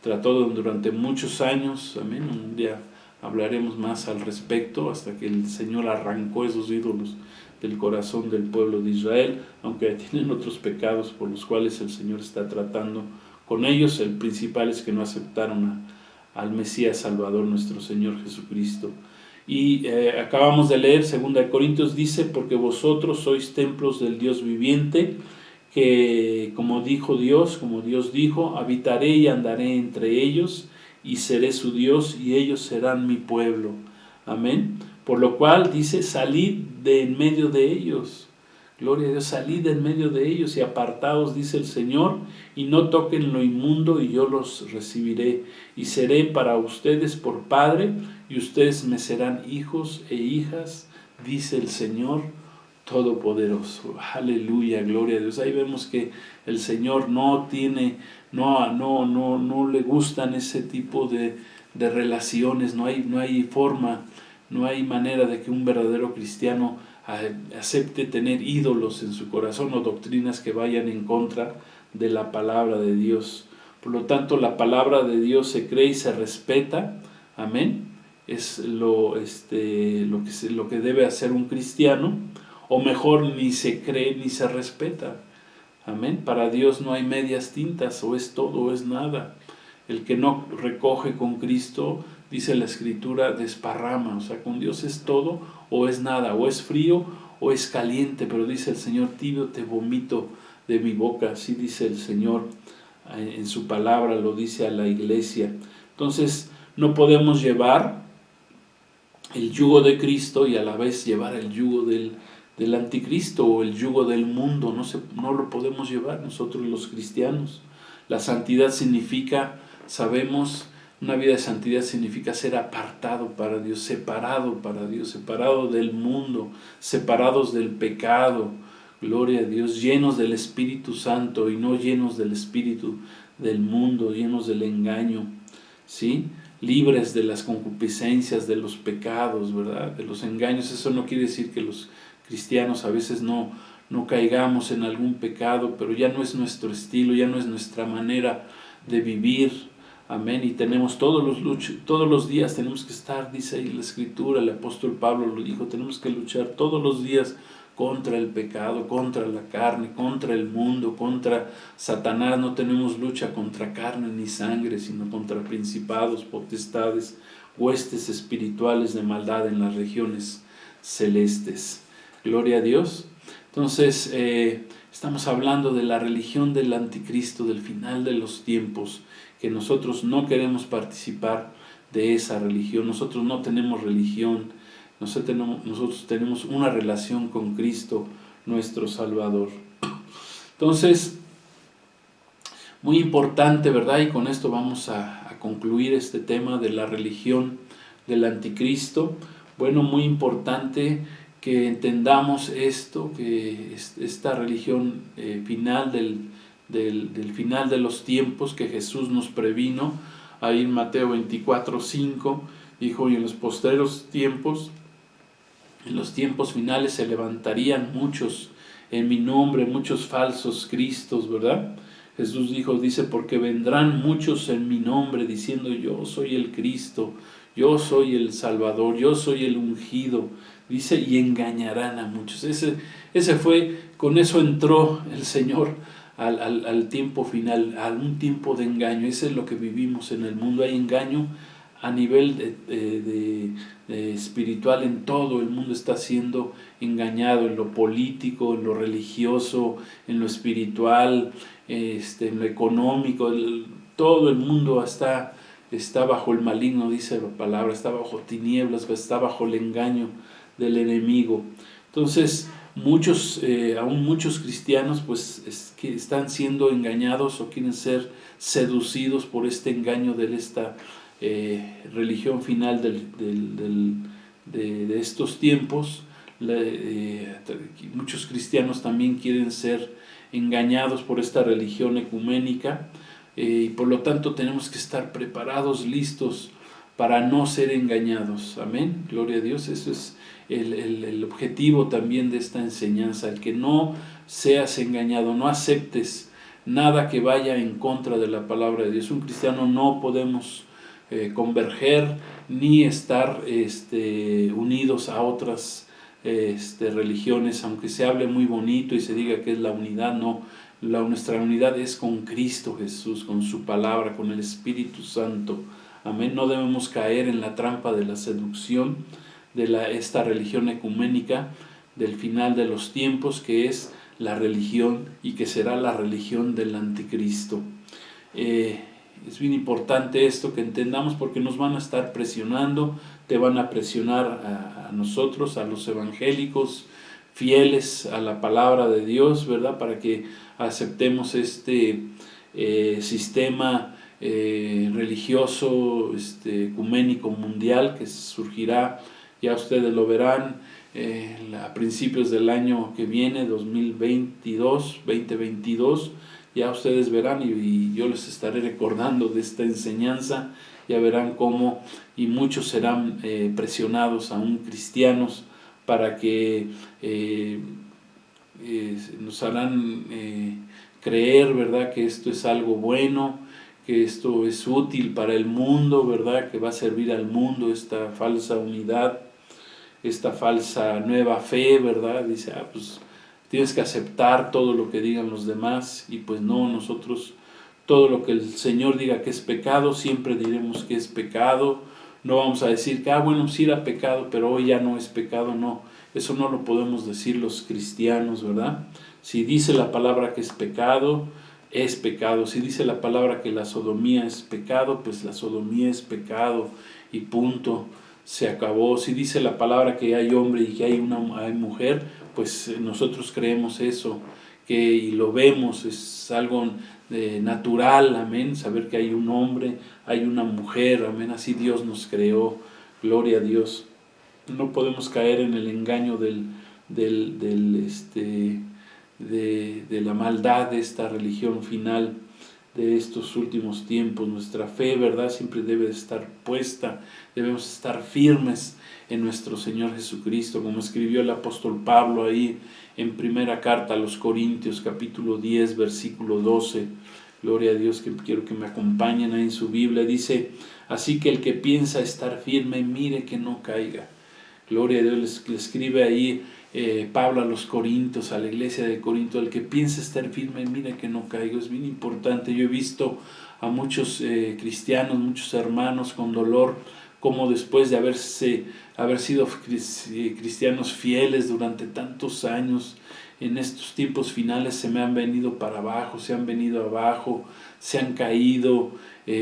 [SPEAKER 1] Trató durante muchos años. Amén. Un día hablaremos más al respecto, hasta que el Señor arrancó esos ídolos del corazón del pueblo de Israel, aunque tienen otros pecados por los cuales el Señor está tratando con ellos. El principal es que no aceptaron al Mesías Salvador, nuestro Señor Jesucristo. Y acabamos de leer 2 Corintios, dice, porque vosotros sois templos del Dios viviente, que como Dios dijo, habitaré y andaré entre ellos, y seré su Dios, y ellos serán mi pueblo. Amén. Por lo cual dice, salid de en medio de ellos. Gloria a Dios, salid de en medio de ellos y apartaos, dice el Señor, y no toquen lo inmundo, y yo los recibiré, y seré para ustedes por Padre, y ustedes me serán hijos e hijas, dice el Señor Todopoderoso. Aleluya, gloria a Dios. Ahí vemos que el Señor no le gustan ese tipo de relaciones. No hay forma, no hay manera de que un verdadero cristiano acepte tener ídolos en su corazón o doctrinas que vayan en contra de la palabra de Dios. Por lo tanto, la palabra de Dios se cree y se respeta. Amén. Es lo que debe hacer un cristiano. o mejor ni se cree ni se respeta. Amén. Para Dios no hay medias tintas, o es todo o es nada. El que no recoge con Cristo, dice la Escritura, desparrama. O sea, con Dios es todo o es nada, o es frío o es caliente, pero dice el Señor, tibio te vomito de mi boca. Así dice el Señor en su palabra, lo dice a la iglesia. Entonces no podemos llevar el yugo de Cristo y a la vez llevar el yugo del anticristo o el yugo del mundo. No lo podemos llevar nosotros los cristianos. La santidad significa, sabemos, una vida de santidad significa ser apartado para Dios, separado del mundo, separados del pecado, gloria a Dios, llenos del Espíritu Santo y no llenos del espíritu del mundo, llenos del engaño, ¿sí? Libres de las concupiscencias, de los pecados, ¿verdad? De los engaños. Eso no quiere decir que los cristianos a veces no caigamos en algún pecado, pero ya no es nuestro estilo, ya no es nuestra manera de vivir. Amén. Y tenemos todos los días tenemos que estar, dice ahí la Escritura, el apóstol Pablo lo dijo, tenemos que luchar todos los días contra el pecado, contra la carne, contra el mundo, contra Satanás. No tenemos lucha contra carne ni sangre, sino contra principados, potestades, huestes espirituales de maldad en las regiones celestes. Gloria a Dios. Entonces, estamos hablando de la religión del anticristo, del final de los tiempos, que nosotros no queremos participar de esa religión. Nosotros no tenemos religión, nosotros tenemos una relación con Cristo, nuestro Salvador. Entonces, muy importante, ¿verdad? Y con esto vamos a concluir este tema de la religión del anticristo. Bueno, muy importante que entendamos esto, que esta religión final del final de los tiempos que Jesús nos previno, ahí en Mateo 24:5, dijo, y en los postreros tiempos, en los tiempos finales se levantarían muchos en mi nombre, muchos falsos cristos, ¿verdad? Jesús dice, porque vendrán muchos en mi nombre diciendo, yo soy el Cristo, yo soy el Salvador, yo soy el ungido, dice, y engañarán a muchos. Con eso entró el Señor al tiempo final, a un tiempo de engaño. Ese es lo que vivimos en el mundo. Hay engaño a nivel de espiritual, en todo el mundo está siendo engañado, en lo político, en lo religioso, en lo espiritual, en lo económico. Todo el mundo está bajo el maligno, dice la palabra, está bajo tinieblas, está bajo el engaño del enemigo. Entonces, aún muchos cristianos pues que están siendo engañados o quieren ser seducidos por este engaño de esta religión final de estos tiempos. Muchos cristianos también quieren ser engañados por esta religión ecuménica, y por lo tanto tenemos que estar preparados, listos para no ser engañados. Amén, gloria a Dios. Eso es el objetivo también de esta enseñanza, el que no seas engañado, no aceptes nada que vaya en contra de la palabra de Dios. Un cristiano no podemos converger ni estar unidos a otras religiones, aunque se hable muy bonito y se diga que es la unidad. No, nuestra unidad es con Cristo Jesús, con su palabra, con el Espíritu Santo. Amén. No debemos caer en la trampa de la seducción de esta religión ecuménica del final de los tiempos, que es la religión y que será la religión del anticristo. Es bien importante esto que entendamos, porque nos van a estar presionando, te van a presionar a nosotros, a los evangélicos fieles a la palabra de Dios, ¿verdad? Para que aceptemos este sistema religioso ecuménico mundial que surgirá, ya ustedes lo verán, a principios del año que viene, 2022, ya ustedes verán, y yo les estaré recordando de esta enseñanza. Ya verán cómo, y muchos serán presionados, aún cristianos, para que nos harán creer, ¿verdad?, que esto es algo bueno, que esto es útil para el mundo, ¿verdad?, que va a servir al mundo esta falsa unidad. esta falsa nueva fe, ¿verdad? Dice, pues tienes que aceptar todo lo que digan los demás, y pues no, nosotros todo lo que el Señor diga que es pecado, siempre diremos que es pecado. No vamos a decir que, bueno, sí era pecado, pero hoy ya no es pecado, no. Eso no lo podemos decir los cristianos, ¿verdad? Si dice la palabra que es pecado, es pecado. Si dice la palabra que la sodomía es pecado, pues la sodomía es pecado y punto, se acabó. Si dice la palabra que hay hombre y que hay mujer, pues nosotros creemos eso, y lo vemos, es algo natural, amén, saber que hay un hombre, hay una mujer, amén, así Dios nos creó, gloria a Dios. No podemos caer en el engaño de la maldad de esta religión final de estos últimos tiempos. Nuestra fe, ¿verdad?, siempre debe estar puesta, debemos estar firmes en nuestro Señor Jesucristo, como escribió el apóstol Pablo ahí en primera carta a los Corintios, capítulo 10, versículo 12. Gloria a Dios, que quiero que me acompañen ahí en su Biblia. Dice, así que el que piensa estar firme, mire que no caiga. Gloria a Dios, le escribe ahí Pablo a los Corintios, a la iglesia de Corinto, el que piensa estar firme, mire que no caiga. Es bien importante. Yo he visto a muchos cristianos, muchos hermanos con dolor, como después de haber sido cristianos fieles durante tantos años, en estos tiempos finales se me han venido para abajo, se han venido abajo, se han caído,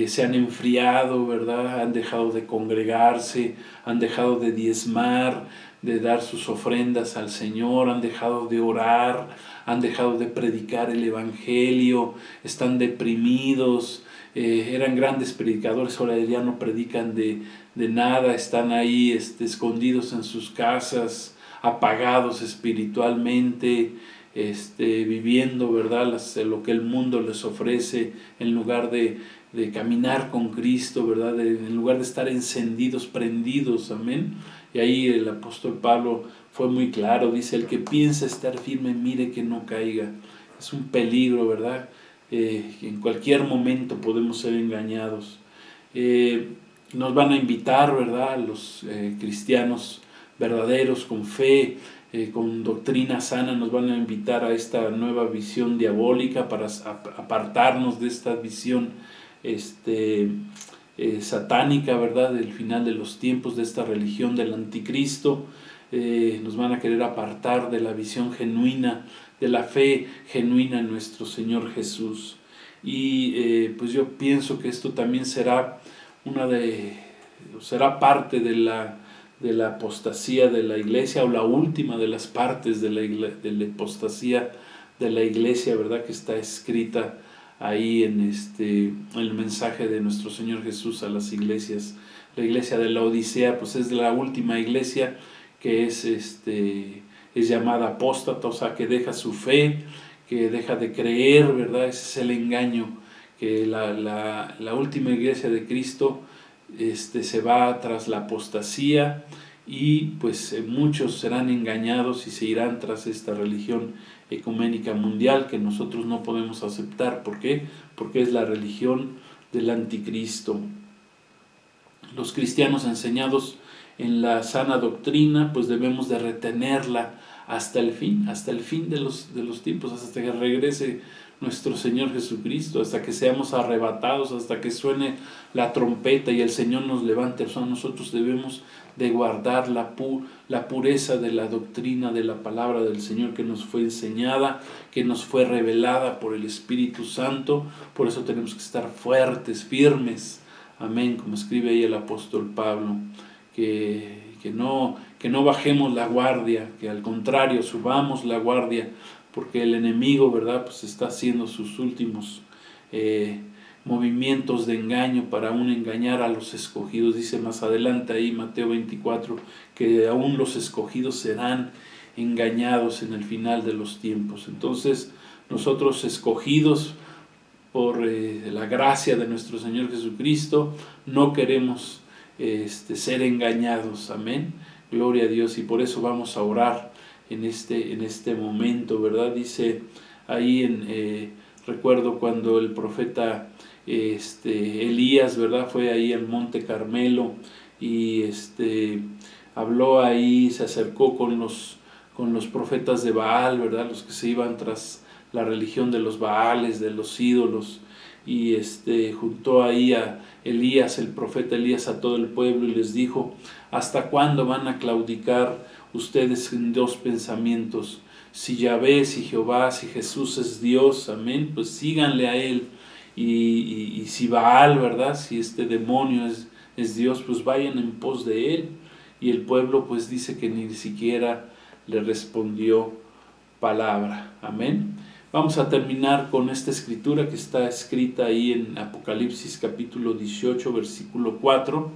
[SPEAKER 1] se han enfriado, ¿verdad? Han dejado de congregarse, han dejado de diezmar, de dar sus ofrendas al Señor, han dejado de orar, han dejado de predicar el Evangelio, están deprimidos, eran grandes predicadores, ahora ya no predican de nada, están ahí escondidos en sus casas, apagados espiritualmente, viviendo, ¿verdad?, lo que el mundo les ofrece, en lugar de caminar con Cristo, ¿verdad?, en lugar de estar encendidos, prendidos, amén. Y ahí el apóstol Pablo fue muy claro, dice, el que piensa estar firme, mire que no caiga. Es un peligro, ¿verdad? En cualquier momento podemos ser engañados. Nos van a invitar, ¿verdad?, los cristianos verdaderos, con fe, con doctrina sana, nos van a invitar a esta nueva visión diabólica para apartarnos de esta visión satánica, ¿verdad?, del final de los tiempos, de esta religión del anticristo. Nos van a querer apartar de la visión genuina, de la fe genuina en nuestro Señor Jesús. Y pues yo pienso que esto también será parte de la apostasía de la iglesia, o la última de las partes de la apostasía de la iglesia, ¿verdad?, que está escrita ahí en el mensaje de nuestro Señor Jesús a las iglesias. La iglesia de la Odisea, pues es la última iglesia que es llamada apóstata, o sea, que deja su fe, que deja de creer, ¿verdad? Ese es el engaño, que la última iglesia de Cristo se va tras la apostasía, y pues muchos serán engañados y se irán tras esta religión ecuménica mundial que nosotros no podemos aceptar. ¿Por qué? Porque es la religión del anticristo. Los cristianos enseñados en la sana doctrina, pues debemos de retenerla hasta el fin de los tiempos, hasta que regrese nuestro Señor Jesucristo, hasta que seamos arrebatados, hasta que suene la trompeta y el Señor nos levante. O sea, nosotros debemos de guardar la pureza de la doctrina, de la palabra del Señor que nos fue enseñada, que nos fue revelada por el Espíritu Santo. Por eso tenemos que estar fuertes, firmes, amén, como escribe ahí el apóstol Pablo, que no bajemos la guardia, que al contrario subamos la guardia, porque el enemigo, ¿verdad?, pues está haciendo sus últimos movimientos de engaño para aún engañar a los escogidos. Dice más adelante ahí Mateo 24 que aún los escogidos serán engañados en el final de los tiempos. Entonces nosotros, escogidos por la gracia de nuestro Señor Jesucristo, no queremos ser engañados, amén, gloria a Dios, y por eso vamos a orar en este momento, ¿verdad? Dice ahí recuerdo cuando el profeta Elías, ¿verdad?, fue ahí al monte Carmelo, y habló ahí, se acercó con los profetas de Baal, ¿verdad? Los que se iban tras la religión de los Baales, de los ídolos, y juntó ahí a Elías, el profeta Elías, a todo el pueblo y les dijo: ¿hasta cuándo van a claudicar ustedes en dos pensamientos? Si Yahvé, si Jehová, si Jesús es Dios, amén, pues síganle a él. Y si Baal, ¿verdad? Si este demonio es Dios, pues vayan en pos de él. Y el pueblo pues dice que ni siquiera le respondió palabra. Amén. Vamos a terminar con esta escritura que está escrita ahí en Apocalipsis capítulo 18, versículo 4,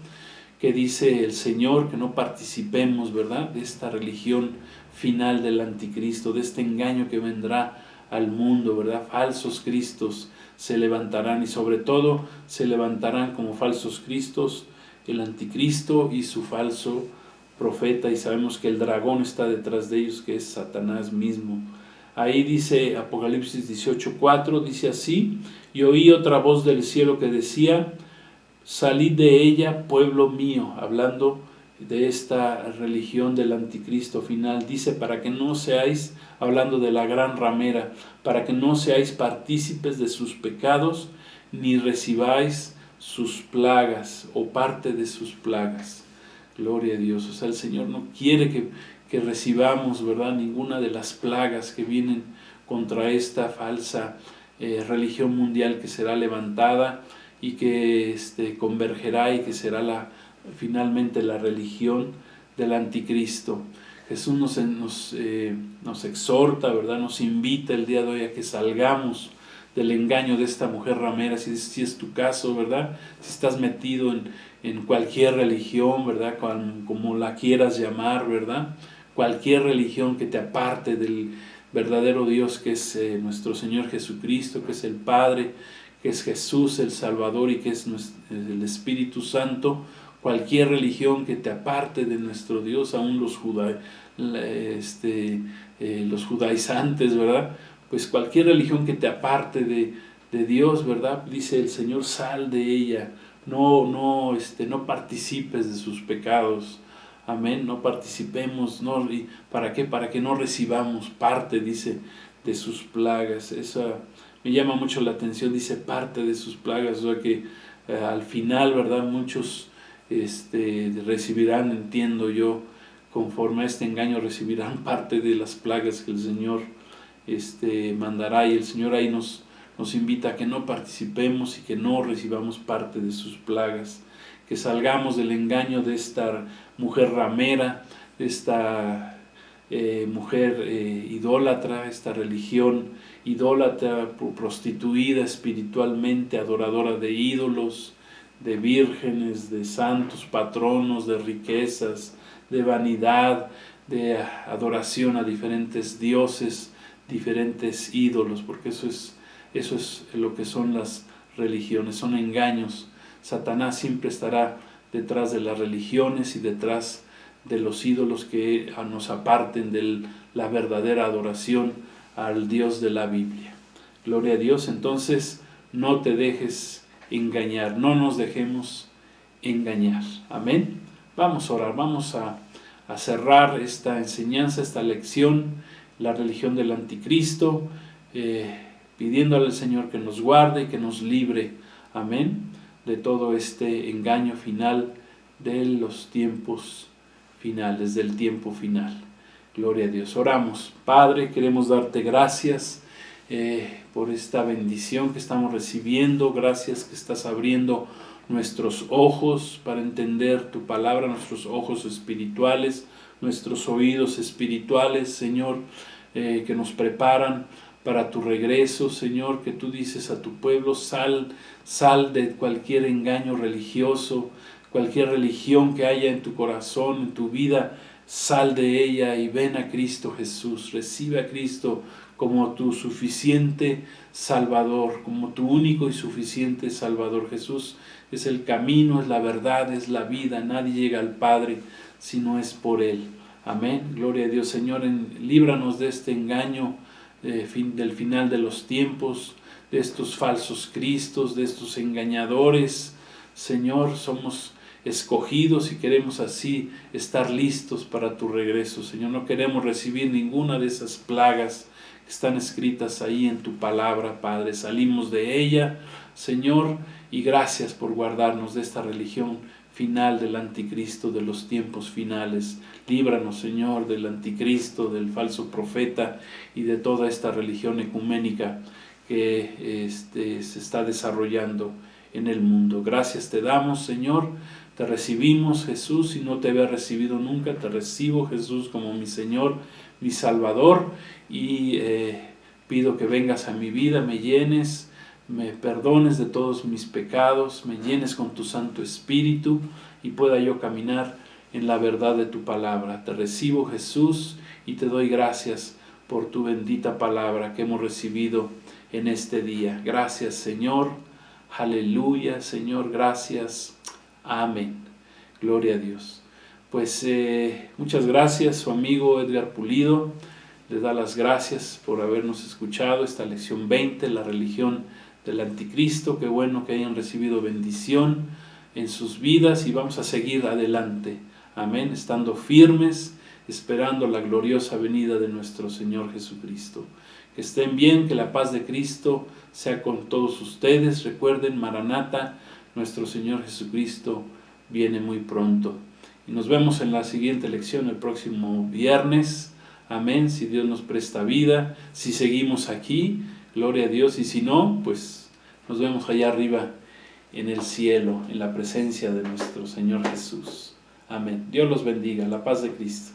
[SPEAKER 1] que dice el Señor que no participemos, ¿verdad?, de esta religión final del anticristo, de este engaño que vendrá al mundo, ¿verdad? Falsos cristos se levantarán, y sobre todo se levantarán como falsos cristos el anticristo y su falso profeta, y sabemos que el dragón está detrás de ellos, que es Satanás mismo. Ahí dice Apocalipsis 18:4, dice así: y oí otra voz del cielo que decía: salid de ella, pueblo mío, hablando de esta religión del anticristo final. Dice, para que no seáis, hablando de la gran ramera, para que no seáis partícipes de sus pecados, ni recibáis sus plagas o parte de sus plagas. Gloria a Dios. O sea, el Señor no quiere que recibamos, ¿verdad?, ninguna de las plagas que vienen contra esta falsa religión mundial que será levantada y que convergerá y que será finalmente la religión del anticristo. Jesús nos exhorta, ¿verdad?, nos invita el día de hoy a que salgamos del engaño de esta mujer ramera, si es tu caso, ¿verdad? Si estás metido en cualquier religión, ¿verdad?, como la quieras llamar, ¿verdad? Cualquier religión que te aparte del verdadero Dios, que es nuestro Señor Jesucristo, que es el Padre, que es Jesús el Salvador y que es el Espíritu Santo. Cualquier religión que te aparte de nuestro Dios, aún los judaizantes, ¿verdad? Pues cualquier religión que te aparte de Dios, ¿verdad? Dice el Señor, sal de ella, no participes de sus pecados. Amén, no participemos, ¿no? ¿Y para qué? Para que no recibamos parte, dice, de sus plagas. Esa me llama mucho la atención, dice parte de sus plagas, o sea que al final, ¿verdad?, muchos recibirán, entiendo yo, conforme a este engaño, recibirán parte de las plagas que el Señor mandará, y el Señor ahí nos invita a que no participemos y que no recibamos parte de sus plagas, que salgamos del engaño de esta mujer ramera, de esta mujer idólatra, esta religión idólatra, prostituida espiritualmente, adoradora de ídolos, de vírgenes, de santos patronos, de riquezas, de vanidad, de adoración a diferentes dioses, diferentes ídolos, porque eso es lo que son las religiones, son engaños. Satanás siempre estará detrás de las religiones y detrás de los ídolos que nos aparten de la verdadera adoración al Dios de la Biblia. Gloria a Dios. Entonces, no te dejes engañar, no nos dejemos engañar. Amén. Vamos a orar, vamos a cerrar esta enseñanza, esta lección, la religión del anticristo, pidiéndole al Señor que nos guarde y que nos libre, amén, de todo este engaño final de los tiempos finales, del tiempo final. Gloria a Dios. Oramos. Padre, queremos darte gracias por esta bendición que estamos recibiendo. Gracias que estás abriendo nuestros ojos para entender tu palabra, nuestros ojos espirituales, nuestros oídos espirituales, Señor, que nos preparan para tu regreso, Señor, que tú dices a tu pueblo, sal de cualquier engaño religioso, cualquier religión que haya en tu corazón, en tu vida, sal de ella y ven a Cristo Jesús, recibe a Cristo como tu suficiente Salvador, como tu único y suficiente Salvador. Jesús es el camino, es la verdad, es la vida, nadie llega al Padre si no es por Él. Amén, gloria a Dios. Señor, líbranos de este engaño del final de los tiempos, de estos falsos cristos, de estos engañadores. Señor, somos escogidos y queremos así estar listos para tu regreso, Señor. No queremos recibir ninguna de esas plagas que están escritas ahí en tu palabra, Padre. Salimos de ella, Señor, y gracias por guardarnos de esta religión final del anticristo, de los tiempos finales. Líbranos, Señor, del anticristo, del falso profeta y de toda esta religión ecuménica que se está desarrollando en el mundo. Gracias te damos, Señor. Te recibimos, Jesús, y no te había recibido nunca. Te recibo, Jesús, como mi Señor, mi Salvador, y pido que vengas a mi vida, me llenes, me perdones de todos mis pecados, me llenes con tu Santo Espíritu y pueda yo caminar en la verdad de tu palabra. Te recibo, Jesús, y te doy gracias por tu bendita palabra que hemos recibido en este día. Gracias, Señor. Aleluya, Señor, gracias. Amén. Gloria a Dios. Pues muchas gracias, su amigo Edgar Pulido les da las gracias por habernos escuchado esta lección 20, la religión del anticristo. Qué bueno que hayan recibido bendición en sus vidas y vamos a seguir adelante. Amén, estando firmes, esperando la gloriosa venida de nuestro Señor Jesucristo. Que estén bien, que la paz de Cristo sea con todos ustedes. Recuerden, Maranata, nuestro Señor Jesucristo viene muy pronto. Y nos vemos en la siguiente lección el próximo viernes. Amén, si Dios nos presta vida, si seguimos aquí, gloria a Dios, y si no, pues nos vemos allá arriba en el cielo, en la presencia de nuestro Señor Jesús. Amén. Dios los bendiga, la paz de Cristo.